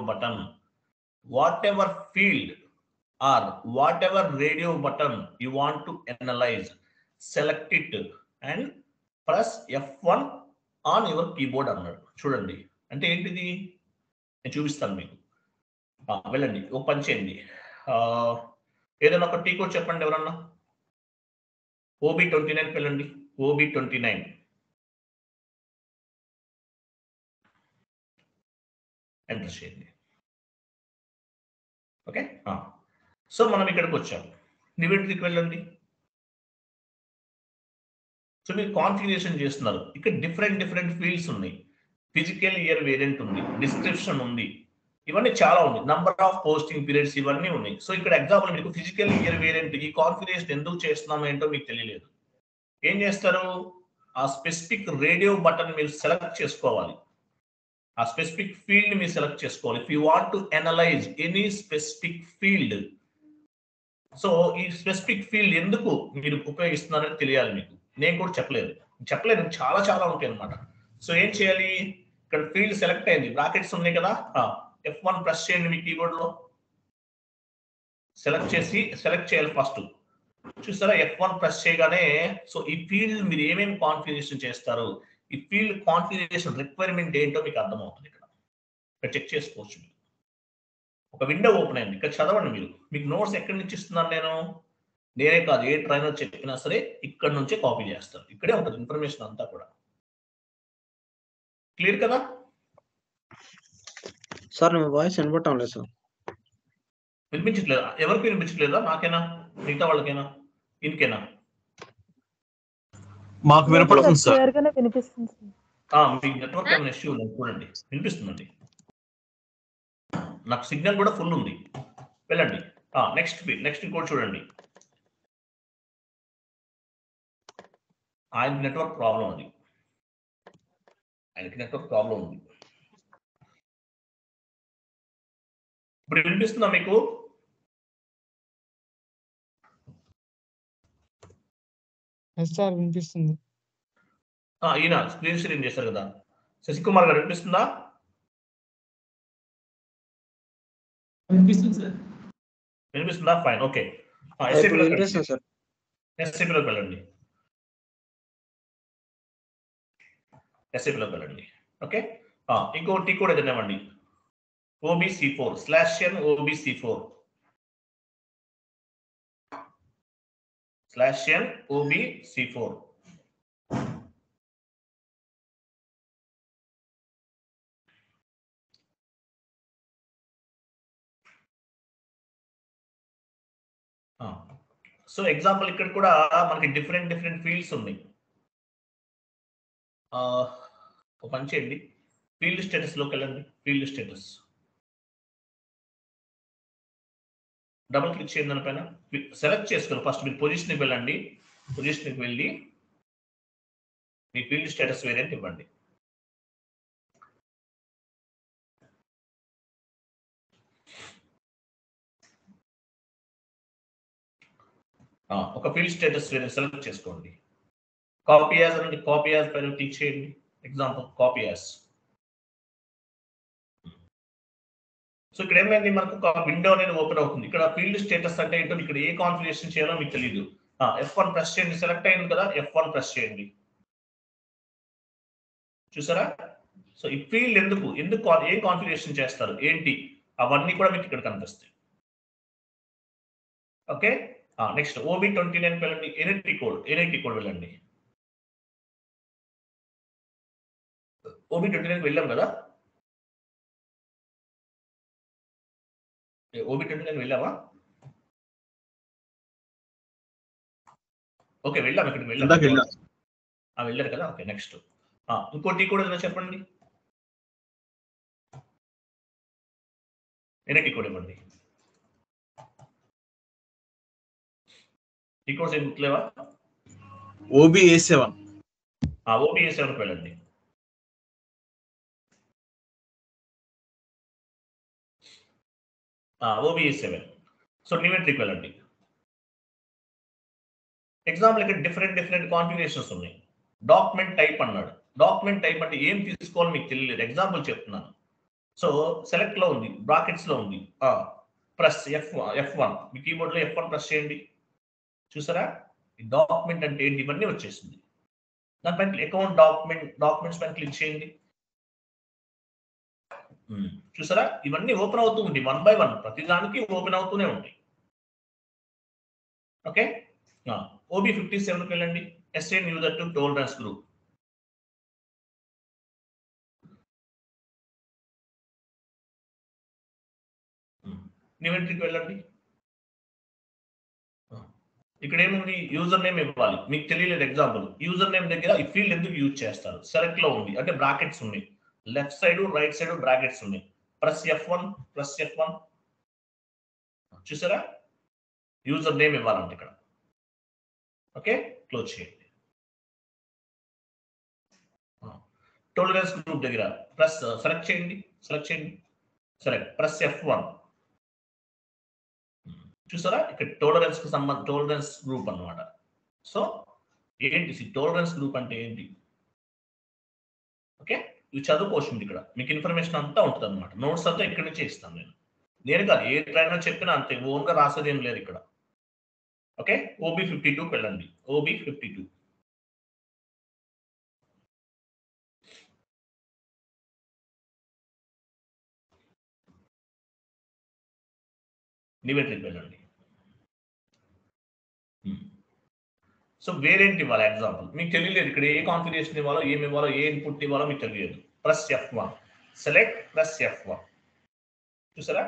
Speaker 1: button, whatever field or whatever radio button you want to analyze, select it and press F1 on your keyboard అన్నాడు. చూడండి, అంటే ఏంటిది నేను చూపిస్తాను మీకు. వెళ్ళండి, ఒక పని చేయండి, ఏదైనా ఒక టీ కోడ్ చెప్పండి ఎవరన్నా. OB29 వెళ్ళండి, OB29 ఎంటర్ చేయండి. ఓకే, సో మనం ఇక్కడికి వచ్చాం. న్యూ ఎంట్రీకి వెళ్ళండి. సో మీరు కాన్ఫిగరేషన్ చేస్తున్నారు. ఇక్కడ డిఫరెంట్ ఫీల్డ్స్ ఉన్నాయి. ఫిజికల్ ఇయర్ వేరియంట్ ఉంది, డిస్క్రిప్షన్ ఉంది, ఇవన్నీ చాలా ఉంది. నంబర్ ఆఫ్ పోస్టింగ్ పీరియడ్స్ ఇవన్నీ ఉన్నాయి. సో ఇక్కడ ఎగ్జాంపుల్ మీకు ఫిజికల్ ఇయర్ వేరియంట్ ఈ కాన్ఫిగరేషన్ ఎందుకు చేస్తున్నాం ఏంటో మీకు తెలియలేదు. ఏం చేస్తారు? ఆ స్పెసిఫిక్ రేడియో బటన్ మీరు సెలెక్ట్ చేసుకోవాలి. ఆ స్పెసిఫిక్ ఫీల్డ్ మీరు సెలెక్ట్ చేసుకోవాలి. If you want to analyse any specific field, so ఈ స్పెసిఫిక్ ఫీల్డ్ ఎందుకు మీరు ఉపయోగిస్తున్నారని తెలియాలి మీకు. నేను కూడా చెప్పలేదు చాలా ఉంటాయి అనమాట. సో ఏం చేయాలి? ఇక్కడ ఫీల్డ్ సెలెక్ట్ అయింది, బ్రాకెట్స్ ఉన్నాయి కదా, F1 ప్రెస్ చేయండి మీ కీబోర్డ్ లో. సెలెక్ట్ చేయాలి ఫస్ట్. చూస్తారా? F1 ప్రెస్ చేయగానే సో ఈ ఫీల్డ్ మీరు ఏమేమి కాన్ఫిగరేషన్ చేస్తారు, ఈ ఫీల్డ్ కాన్ఫిగరేషన్ రిక్వైర్మెంట్ ఏంటో మీకు అర్థమవుతుంది. ఇక్కడ చెక్ చేసుకోవచ్చు. ఒక విండో ఓపెన్ అయింది, ఇక్కడ చదవండి మీరు. మీకు నోట్స్ ఎక్కడి నుంచి ఇస్తున్నాను నేనే కాదు, ఏ ట్రైనర్ చెప్పినా సరే ఇక్కడ నుంచే కాపీ చేస్తారు. ఇక్కడే ఉంటుంది ఇన్ఫర్మేషన్ అంతా కూడా. క్లియర్ కదా
Speaker 3: సార్? మీ వాయిస్ వినపడటం లేదు సార్.
Speaker 1: వినిపించట్లేదా? ఎవరికి వినిపించట్లేదా? నాకేనా, మిగతా వాళ్ళకేనా, ఇంకేనా?
Speaker 2: మాకు వినపడుతుంది సార్.
Speaker 1: మీకు నెట్వర్క్ ఏమైనా ఇష్యూ ఉంది చూడండి. వినిపిస్తుందండి, నాకు సిగ్నల్ కూడా ఫుల్ ఉంది. వెళ్ళండి. నెక్స్ట్ ఇంకోటి చూడండి. ఆయనకి నెట్వర్క్ ప్రాబ్లం ఉంది. ఇప్పుడు వినిపిస్తుందా మీకు?
Speaker 3: సార్ వినిపిస్తుంది.
Speaker 1: ఈయన స్క్రీన్ షేరింగ్ చేశారు కదా, శశికుమార్ గారు, వినిపిస్తుందా? వినిపిస్తుందా? Fine, okay. ఎస్ఏపీలోకి వెళ్ళండి. ఓకే. ఇంకో టీ కూడా తినేవండి. OBC4 /n OBC4 /n OBC4. So example ఇక్కడ కూడా మనకి డిఫరెంట్ ఫీల్డ్స్ ఉన్నాయి. ఒక పని చేయండి, ఫీల్డ్ స్టేటస్ లోకి వెళ్ళండి. ఫీల్డ్ స్టేటస్ డబుల్ క్లిక్ చేయండి. దానిపైన సెలెక్ట్ చేసుకోవాలి. ఫస్ట్ మీరు పొజిషన్కి వెళ్ళండి. పొజిషన్కి వెళ్ళి మీ ఫీల్డ్ స్టేటస్ వేరియంట్ ఇవ్వండి. ఒక ఫీల్డ్ స్టేటస్ వేరియంట్ సెలెక్ట్ చేసుకోండి. కాపీ యాజ్ అనండి. కాపీ యాజ్ పైన క్లిక్ చేయండి. Example copy as. సో ఇక్కడ ఏమైంది, మనకు ఒక విండో అనేది ఓపెన్ అవుతుంది. ఇక్కడ ఫీల్డ్ స్టేటస్ అంటే ఏంటో, ఇక్కడ ఏ కాన్ఫిగరేషన్ చేయాలో మీకు తెలియదు. F1 ప్రెస్ చేయండి. సెలెక్ట్ అయింది కదా, F1 ప్రెస్ చేయండి. చూసారా? సో ఈ ఫీల్డ్ ఎందుకు ఏం కాన్ఫిగరేషన్ చేస్తారు ఏంటి, అవన్నీ కూడా మీకు ఇక్కడ కనిపిస్తాయి. ఓకే. నెక్స్ట్ OB29 వెళ్ళండి. ఎన్ఐటి కోడ్ వెళ్ళండి. OB29 వెళ్ళాం కదా. OB29 వెళ్ళావా? ఓకే, వెళ్ళాం. ఇక్కడికి వెళ్ళారు కదా. ఓకే, నెక్స్ట్ ఇంకోటి కూడా ఏదైనా చెప్పండి. ఎన్ఐటి కోడ్ ఇవ్వండి. ఈ కోర్స్ ఏం గుర్తులేవా?
Speaker 2: OBA7
Speaker 1: OBA7కి వెళ్ళండి. OBA7. సో న్యూ ఎంట్రీకి వెళ్ళండి. ఎగ్జాంపుల్ ఇక్కడ డిఫరెంట్ కాన్ఫిగరేషన్స్ ఉన్నాయి. డాక్యుమెంట్ టైప్ అన్నాడు. డాక్యుమెంట్ టైప్ అంటే ఏం తీసుకోవాలో మీకు తెలియలేదు. ఎగ్జాంపుల్ చెప్తున్నాను. సో సెలెక్ట్ లో ఉంది, బ్రాకెట్స్ లో ఉంది. ప్రెస్ F1 మీ కీబోర్డ్ లో F1 ప్రెస్ చేయండి. చూసారా? ఈ డాక్యుమెంట్ అంటే ఏంటి, ఇవన్నీ వచ్చేసింది. దానిపైన అకౌంట్ డాక్యుమెంట్స్ పైన క్లిక్ చేయండి. చూసారా? ఇవన్నీ ఓపెన్ అవుతూ ఉంది 1 by 1, ప్రతిదానికి ఓపెన్ అవుతూనే ఉంటాయి. ఓకే. OB57కి వెళ్ళండి. assign user to tolerance group. New ఎంట్రీకి వెళ్ళండి. ఇక్కడ ఏముంది యూజర్ నేమ్ ఇవ్వాలి. మీకు తెలియలేదు ఎగ్జాంపుల్. యూజర్ నేమ్ దగ్గర ఈ ఫీల్డ్ ఎందుకు యూజ్ చేస్తారు? సెలెక్ట్ లో ఉంది అంటే బ్రాకెట్స్ ఉన్నాయి. Left side right side brackets ఉన్నాయి. ప్లస్ F1 ప్లస్ F1 చూసారా? యూజర్ నేమ్ ఇవ్వాలంటే ఇక్కడ. ఓకే, క్లోజ్ చేయండి. టోలరెన్స్ గ్రూప్ దగ్గర ప్లస్ సెలెక్ట్ చేయండి. సెలెక్ట్ ప్లస్ F1 చూసారా? ఇక్కడ టోలరెన్స్ కి టోలరెన్స్ గ్రూప్ అన్నమాట. సో ఏంటి టోలరెన్స్ గ్రూప్ అంటే ఏంటి? ఓకే, ఇవి చదువుకోవచ్చు ఇక్కడ. మీకు ఇన్ఫర్మేషన్ అంతా ఉంటుంది అనమాట. నోట్స్ అంతా ఇక్కడ నుంచే ఇస్తాను నేను కాదు, ఏ ట్రైనర్ చెప్పినా అంతే, ఓన్ గా రాసేది ఏం లేదు ఇక్కడ. ఓకే, OB52 వెళ్ళండి. OB52 నివెట్రికి వెళ్ళండి. సో వేరియంట్ ఇవ్వాలి. ఎగ్జాంపుల్ మీకు తెలియలేదు ఇక్కడ ఏ కాన్ఫిగరేషన్ ఇవ్వాలో, ఏమి ఇవ్వాలో, ఏ ఇన్పుట్ ఇవ్వాలో మీకు తెలియదు. Plus F1 select plus F1 చూసారా?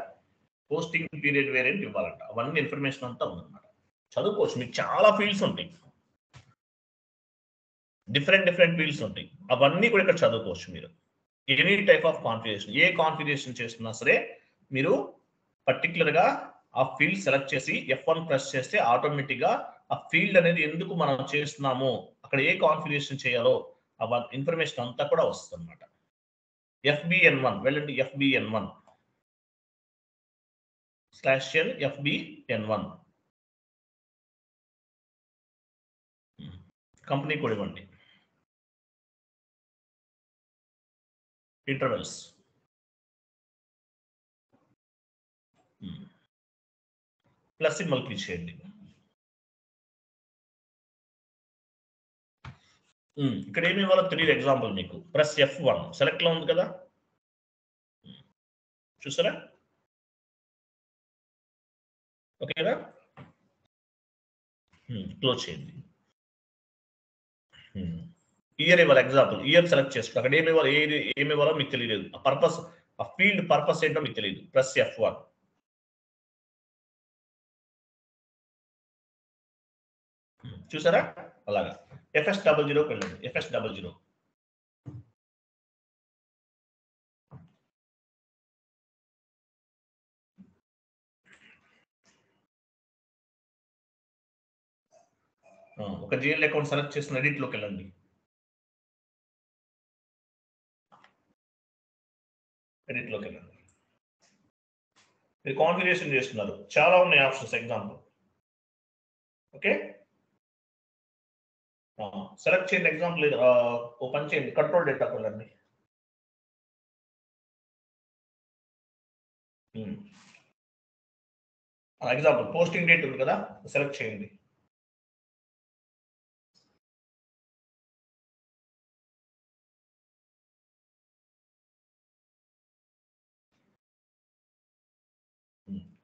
Speaker 1: పోస్టింగ్ పీరియడ్ వేరియంట్ ఇవ్వాలంట. అవన్నీ ఇన్ఫర్మేషన్ అంతా ఉందన్నమాట. చదువుకోవచ్చు. మీకు చాలా ఫీల్డ్స్ ఉంటాయి, డిఫరెంట్ ఫీల్డ్స్ ఉంటాయి. అవన్నీ కూడా ఇక్కడ చదువుకోవచ్చు మీరు. Any type of configuration, A configuration చేస్తున్నా సరే మీరు పర్టికులర్ గా ఆ ఫీల్డ్ సెలెక్ట్ చేసి F1 ప్రెస్ చేస్తే ఆటోమేటిక్ గా ఆ ఫీల్డ్ అనేది ఎందుకు మనం చేస్తున్నామో, అక్కడ ఏ కాన్ఫిగరేషన్ చేయాలో ఆ ఇన్ఫర్మేషన్ అంతా కూడా వస్తుంది అనమాట. FBN1 వెళ్ళండి. FBN1 /n FBN1 కంపెనీ కూడా ఇవ్వండి. ఇంటర్వెల్స్ ప్లస్ సింబల్ క్లిక్ చేయండి. ఇక్కడ ఏమి ఇవ్వాలో తెలియదు. ఎగ్జాంపుల్ మీకు ప్లస్ F1 సెలెక్ట్ లో ఉంది కదా, చూసారా? ఓకేనా? క్లోజ్ చేయండి. ఇయర్ ఇవ్వాలి. ఎగ్జాంపుల్ ఇయర్ సెలెక్ట్ చేసుకో. అక్కడ ఏమి ఇవ్వాలి, ఏమి ఇవ్వాలో మీకు తెలియలేదు. ఆ పర్పస్, ఆ ఫీల్డ్ పర్పస్ ఏంటో మీకు తెలియదు. ప్లస్ F1 చూసారా? అలాగా FS00 వెళ్ళండి. FS00 ఒక GL అకౌంట్ సెలెక్ట్ చేసిన ఎడిట్ లోకి వెళ్ళండి. ఎడిట్ లోకి వెళ్ళండి. మీరు కాన్ఫిగరేషన్ చేస్తున్నారు, చాలా ఉన్నాయి ఆప్షన్స్. ఎగ్జాంపుల్ ఓకే, సెలెక్ట్ చేయండి. ఎగ్జాంపుల్ ఓపెన్ చేయండి. కంట్రోల్ డేటాకి వెళ్ళండి. ఎగ్జాంపుల్ పోస్టింగ్ డేట్ ఉంది కదా, సెలెక్ట్ చేయండి.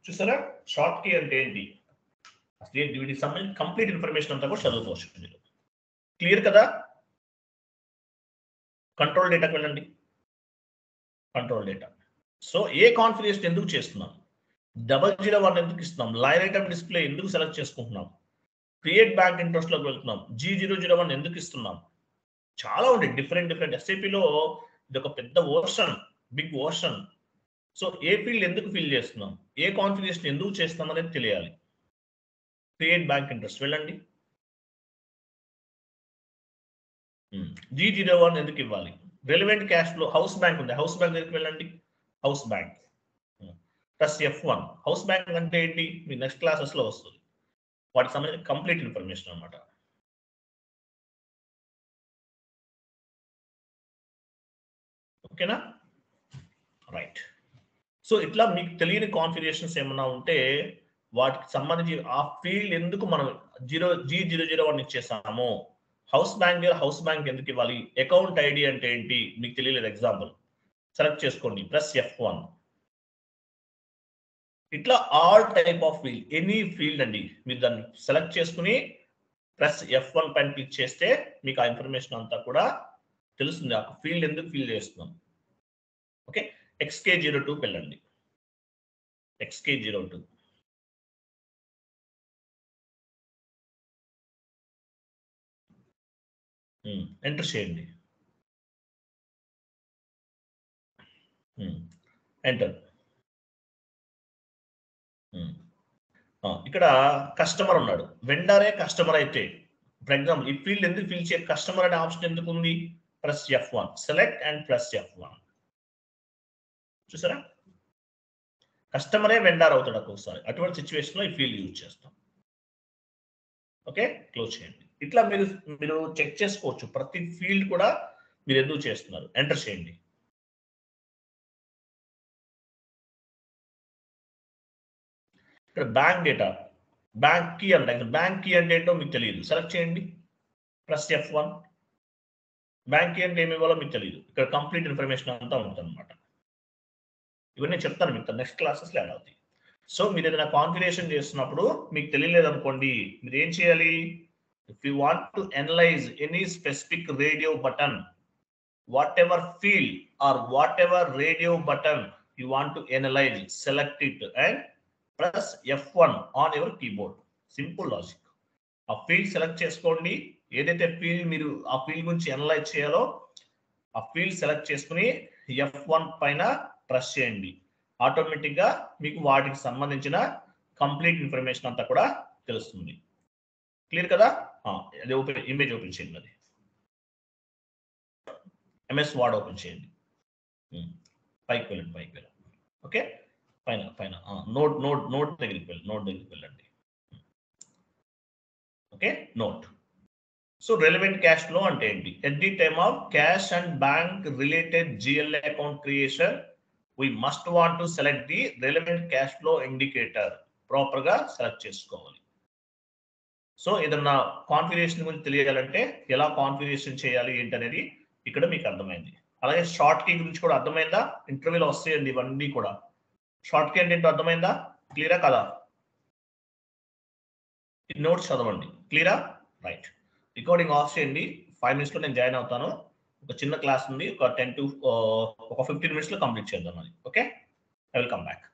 Speaker 1: చూసారా? షార్ట్ కీ అంటే ఏంటి, అసలు వీటికి సంబంధించి కంప్లీట్ ఇన్ఫర్మేషన్ అంతా కూడా చదువుకోవచ్చు మీరు. క్లియర్ కదా? కంట్రోల్ డేటాకి వెళ్ళండి. Control data. సో ఏ కాన్ఫిగరేషన్ ఎందుకు చేస్తున్నాం, 001 ఎందుకు ఇస్తున్నాం, లైన్ ఐటమ్ డిస్ప్లే ఎందుకు సెలెక్ట్ చేసుకుంటున్నాం, క్రియేట్ బ్యాంక్ ఇంట్రెస్ట్ లోకి వెళ్తున్నాం, G001 ఎందుకు ఇస్తున్నాం, చాలా ఉంటాయి డిఫరెంట్. SAPలో ఇది ఒక పెద్ద ఓషన్, బిగ్ ఓషన్. సో ఏ ఫీల్డ్ ఎందుకు ఫిల్ చేస్తున్నాం, ఏ కాన్ఫిగరేషన్ ఎందుకు చేస్తున్నాం అనేది తెలియాలి. క్రియేట్ బ్యాంక్ ఇంట్రెస్ట్ వెళ్ళండి. G01 ఎందుకు ఇవ్వాలి, relevant cash flow, house bank ఉంది, హౌస్ బ్యాంక్ దగ్గరికి వెళ్ళండి. House bank plus F1 house bank అంటే ఏంటి, మీ నెక్స్ట్ క్లాసెస్ లో వస్తుంది. వాటికి సంబంధించిన కంప్లీట్ ఇన్ఫర్మేషన్ అనమాట. ఓకేనా? రైట్. సో ఇట్లా మీకు తెలియని కాన్ఫిగరేషన్స్ ఏమన్నా ఉంటే వాటికి సంబంధించి ఆ ఫీల్డ్ ఎందుకు మనం G001 ఇచ్చేసాము, హౌస్ బ్యాంక్ హౌస్ బ్యాంక్ ఎందుకు ఇవ్వాలి, అకౌంట్ ఐడి అంటే ఏంటి మీకు తెలియలేదు. ఎగ్జాంపుల్ సెలెక్ట్ చేసుకోండి. ప్లస్ F1 ఇట్లా all type of field, any field అండి, మీరు దాన్ని సెలెక్ట్ చేసుకుని ప్లస్ F1 పైన క్లిక్ చేస్తే మీకు ఆ ఇన్ఫర్మేషన్ అంతా కూడా తెలుస్తుంది. ఆ ఫీల్డ్ ఎందుకు ఫిల్ చేస్తున్నాం. ఓకే, XK02 వెళ్ళండి. XK02 ఎంటర్ చేయండి. ఎంటర్. ఇక్కడ కస్టమర్ ఉన్నాడు. వెండరే కస్టమర్ అయితే ఫర్ ఎగ్జాంపుల్ ఈ ఫీల్డ్ ఎందుకు ఫిల్ చేయ కస్టమర్ అనే ఆప్షన్ ఎందుకు ఉంది? Press F1 select and press F1. చూసారా, కస్టమరే వెండర్ అవుతాడు ఒక్కొక్కసారి. అటువంటి సిచ్యువేషన్ లో ఈ ఫీల్డ్ యూజ్ చేస్తాం. ఓకే, క్లోజ్ చేయండి. ఇట్లా మీరు చెక్ చేసుకోవచ్చు ప్రతి ఫీల్డ్ కూడా మీరు ఎందుకు చేస్తున్నారు. ఎంటర్ చేయండి. ఇక్కడ బ్యాంక్ డేటా, బ్యాంక్ కీ అంటే బ్యాంక్ కీ అంటే ఏంటో మీకు తెలియదు. సెలెక్ట్ చేయండి, ప్రెస్ F1. బ్యాంక్ కీ అంటే ఏమి ఇవ్వాలో మీకు తెలియదు. ఇక్కడ కంప్లీట్ ఇన్ఫర్మేషన్ అంతా ఉంటుంది అనమాట. ఇవన్నీ చెప్తాను మీకు నెక్స్ట్ క్లాసెస్లో యాడ్ అవుతాయి. సో మీరు ఏదైనా కాన్ఫిగరేషన్ చేస్తున్నప్పుడు మీకు తెలియలేదు అనుకోండి, మీరు ఏం చేయాలి? If you want to analyse any specific radio button, whatever field or whatever radio button you want to analyse, select it and press F1 on your keyboard. Simple logic. ఆ field select చేసుకోండి. ఏదైతే field మీరు ఆ field గురించి analyse చేయాలో ఆ field select చేసుకుని F1 పైన ప్రెస్ చేయండి. ఆటోమేటిక్ గా మీకు వాటికి సంబంధించిన కంప్లీట్ ఇన్ఫర్మేషన్ అంతా కూడా తెలుస్తుంది. క్లియర్ కదా? అది ఓపెన్ ఇమేజ్ ఓపెన్ చేయండి. అది MS వర్డ్ ఓపెన్ చేయండి. పైకి వెళ్ళండి. ఓకే, పైన నోట్ దగ్గరికి వెళ్ళండి. Okay, note. So relevant cash flow అంటే ఏంటి? At the time of cash and bank related GLA account creation we must want to select the relevant cash flow indicator. Proper గా select చేసుకోవాలి. So ఏదన్నా configuration గురించి తెలియాలంటే ఎలా configuration చేయాలి ఏంటనేది ఇక్కడ మీకు అర్థమైంది. అలాగే షార్ట్ కీ గురించి కూడా అర్థమైందా? ఇంటర్వ్యూలో వస్తాయండి ఇవన్నీ కూడా. షార్ట్ కీ అంటే ఏంటో అర్థమైందా? క్లియరా కదా? ఈ నోట్స్ చదవండి. క్లియరా? రైట్. రికార్డింగ్ ఆఫ్ చేయండి. 5 minutes లో నేను జాయిన్ అవుతాను. ఒక చిన్న క్లాస్ ఉంది. ఒక 15 minutes లో కంప్లీట్ చేద్దాం అది. Okay, I will come back.